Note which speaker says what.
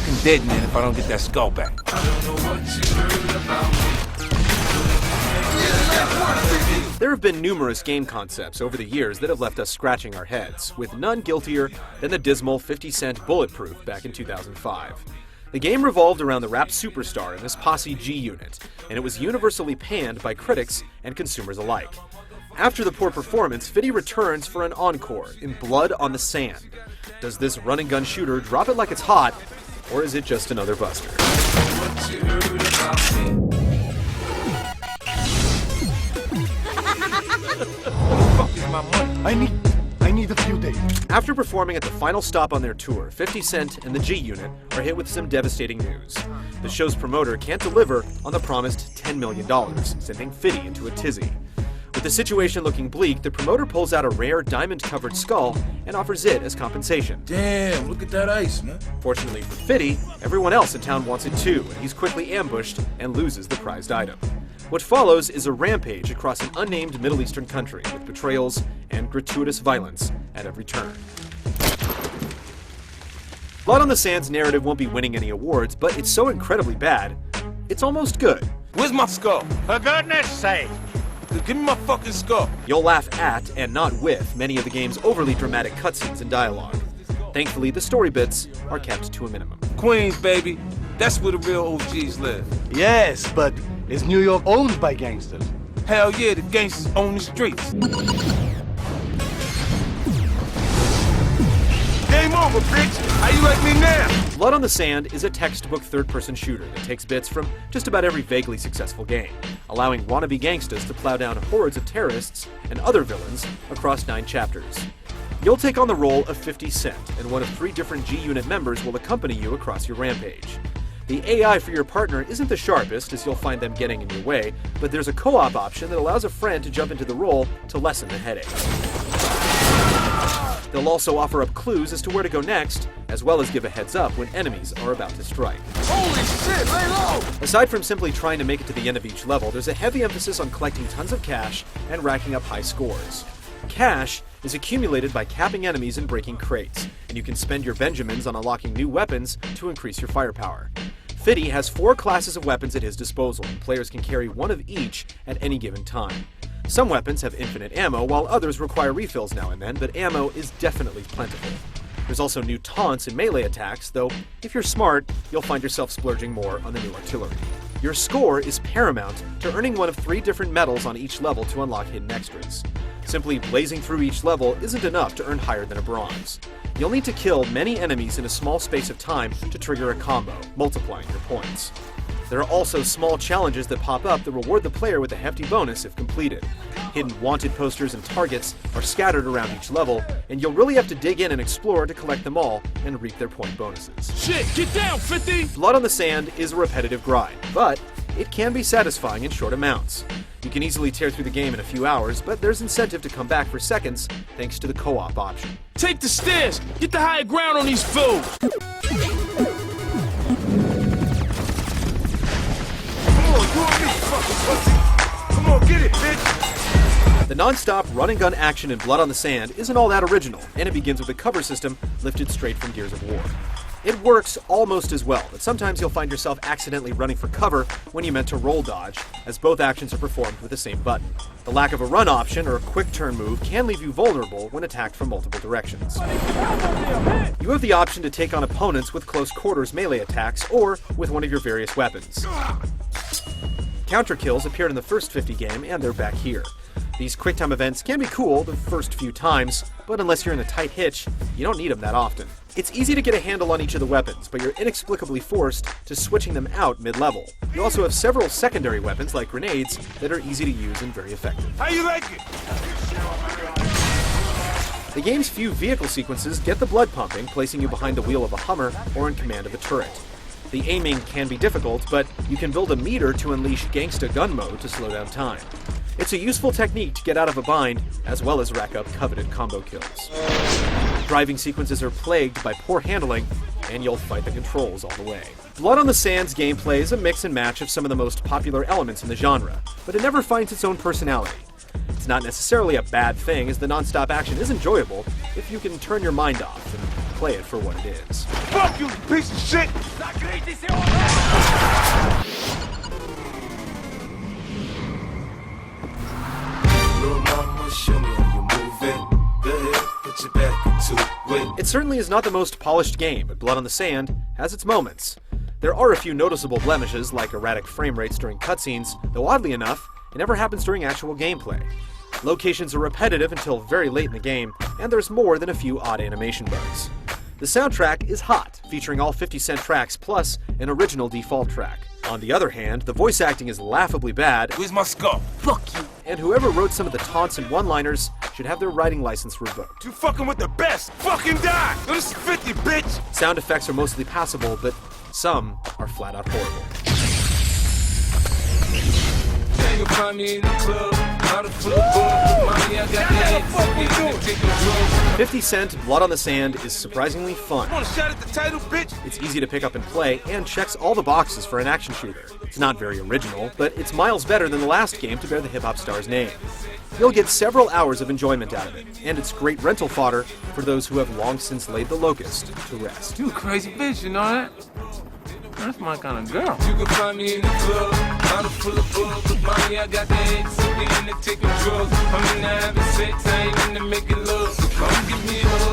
Speaker 1: fucking dead man if I don't get that skull back.
Speaker 2: There have been numerous game concepts over the years that have left us scratching our heads, with none guiltier than the dismal 50-cent Bulletproof back in 2005. The game revolved around the rap superstar and his posse G-Unit, and it was universally panned by critics and consumers alike. After the poor performance, Fiddy returns for an encore in Blood on the Sand. Does this run-and-gun shooter drop it like it's hot, or is it just another buster?
Speaker 3: My money. I need a few days.
Speaker 2: After performing at the final stop on their tour, 50 Cent and the G-Unit are hit with some devastating news. The show's promoter can't deliver on the promised $10 million, sending Fiddy into a tizzy. With the situation looking bleak, the promoter pulls out a rare diamond-covered skull and offers it as compensation.
Speaker 1: Damn, look at that ice, man.
Speaker 2: Fortunately for Fiddy, everyone else in town wants it too, and he's quickly ambushed and loses the prized item. What follows is a rampage across an unnamed Middle Eastern country, with betrayals and gratuitous violence at every turn. Blood on the Sand's narrative won't be winning any awards, but it's so incredibly bad, it's almost good.
Speaker 1: Where's my skull?
Speaker 4: For goodness sake!
Speaker 1: Give me my fucking skull.
Speaker 2: You'll laugh at, and not with, many of the game's overly dramatic cutscenes and dialogue. Thankfully, the story bits are kept to a minimum.
Speaker 1: Queens, baby. That's where the real OGs live.
Speaker 3: Yes, but is New York owned by gangsters?
Speaker 1: Hell yeah, the gangsters own the streets. Game over, bitch! How you like me now?
Speaker 2: Blood on the Sand is a textbook third-person shooter that takes bits from just about every vaguely successful game, allowing wannabe gangsters to plow down hordes of terrorists and other villains across 9 chapters. You'll take on the role of 50 Cent, and one of 3 different G-Unit members will accompany you across your rampage. The AI for your partner isn't the sharpest, as you'll find them getting in your way, but there's a co-op option that allows a friend to jump into the role to lessen the headache. They'll also offer up clues as to where to go next, as well as give a heads up when enemies are about to strike.
Speaker 1: Holy shit, lay low!
Speaker 2: Aside from simply trying to make it to the end of each level, there's a heavy emphasis on collecting tons of cash and racking up high scores. Cash is accumulated by capping enemies and breaking crates, and you can spend your Benjamins on unlocking new weapons to increase your firepower. Fiddy has 4 classes of weapons at his disposal, and players can carry one of each at any given time. Some weapons have infinite ammo, while others require refills now and then, but ammo is definitely plentiful. There's also new taunts and melee attacks, though if you're smart, you'll find yourself splurging more on the new artillery. Your score is paramount to earning one of 3 different medals on each level to unlock hidden extras. Simply blazing through each level isn't enough to earn higher than a bronze. You'll need to kill many enemies in a small space of time to trigger a combo, multiplying your points. There are also small challenges that pop up that reward the player with a hefty bonus if completed. Hidden wanted posters and targets are scattered around each level, and you'll really have to dig in and explore to collect them all and reap their point bonuses.
Speaker 1: Shit, get down, 50!
Speaker 2: Blood on the Sand is a repetitive grind, but it can be satisfying in short amounts. You can easily tear through the game in a few hours, but there's incentive to come back for seconds thanks to the co-op option.
Speaker 1: Take the stairs! Get the higher ground on these fools! Come on, get it, bitch!
Speaker 2: The non-stop run-and-gun action in Blood on the Sand isn't all that original, and it begins with a cover system lifted straight from Gears of War. It works almost as well, but sometimes you'll find yourself accidentally running for cover when you meant to roll dodge, as both actions are performed with the same button. The lack of a run option or a quick turn move can leave you vulnerable when attacked from multiple directions. You have the option to take on opponents with close quarters melee attacks or with one of your various weapons. Counter kills appeared in the first 50 game, and they're back here. These quick-time events can be cool the first few times, but unless you're in a tight hitch, you don't need them that often. It's easy to get a handle on each of the weapons, but you're inexplicably forced to switching them out mid-level. You also have several secondary weapons, like grenades, that are easy to use and very effective.
Speaker 1: How you like it?
Speaker 2: The game's few vehicle sequences get the blood pumping, placing you behind the wheel of a Hummer or in command of a turret. The aiming can be difficult, but you can build a meter to unleash Gangsta Gun Mode to slow down time. It's a useful technique to get out of a bind, as well as rack up coveted combo kills. Driving sequences are plagued by poor handling, and you'll fight the controls all the way. Blood on the Sand's gameplay is a mix and match of some of the most popular elements in the genre, but it never finds its own personality. It's not necessarily a bad thing, as the non-stop action is enjoyable if you can turn your mind off and play it for what it is.
Speaker 1: Fuck you, piece of shit!
Speaker 2: It certainly is not the most polished game, but Blood on the Sand has its moments. There are a few noticeable blemishes, like erratic frame rates during cutscenes, though oddly enough, it never happens during actual gameplay. Locations are repetitive until very late in the game, and there's more than a few odd animation bugs. The soundtrack is hot, featuring all 50 Cent tracks plus an original default track. On the other hand, the voice acting is laughably bad,
Speaker 1: Where's my skull? Fuck you!
Speaker 2: and whoever wrote some of the taunts and one-liners should have their writing license revoked.
Speaker 1: You fucking with the best! Fucking die! Yo, this is 50, bitch!
Speaker 2: Sound effects are mostly passable, but some are flat out horrible. 50 Cent Blood on the Sand is surprisingly fun.
Speaker 1: Want a shot at the title, bitch?
Speaker 2: It's easy to pick up and play, and checks all the boxes for an action shooter. It's not very original, but it's miles better than the last game to bear the hip-hop star's name. You'll get several hours of enjoyment out of it, and it's great rental fodder for those who have long since laid the locust to rest.
Speaker 1: You a crazy bitch, you know that? That's my kind of girl. You can find me in the club, bottle full of bug. With money, I got the eggs, so we in the taking drugs. I'm in the having sex, I ain't in the making love. So come give me a hug.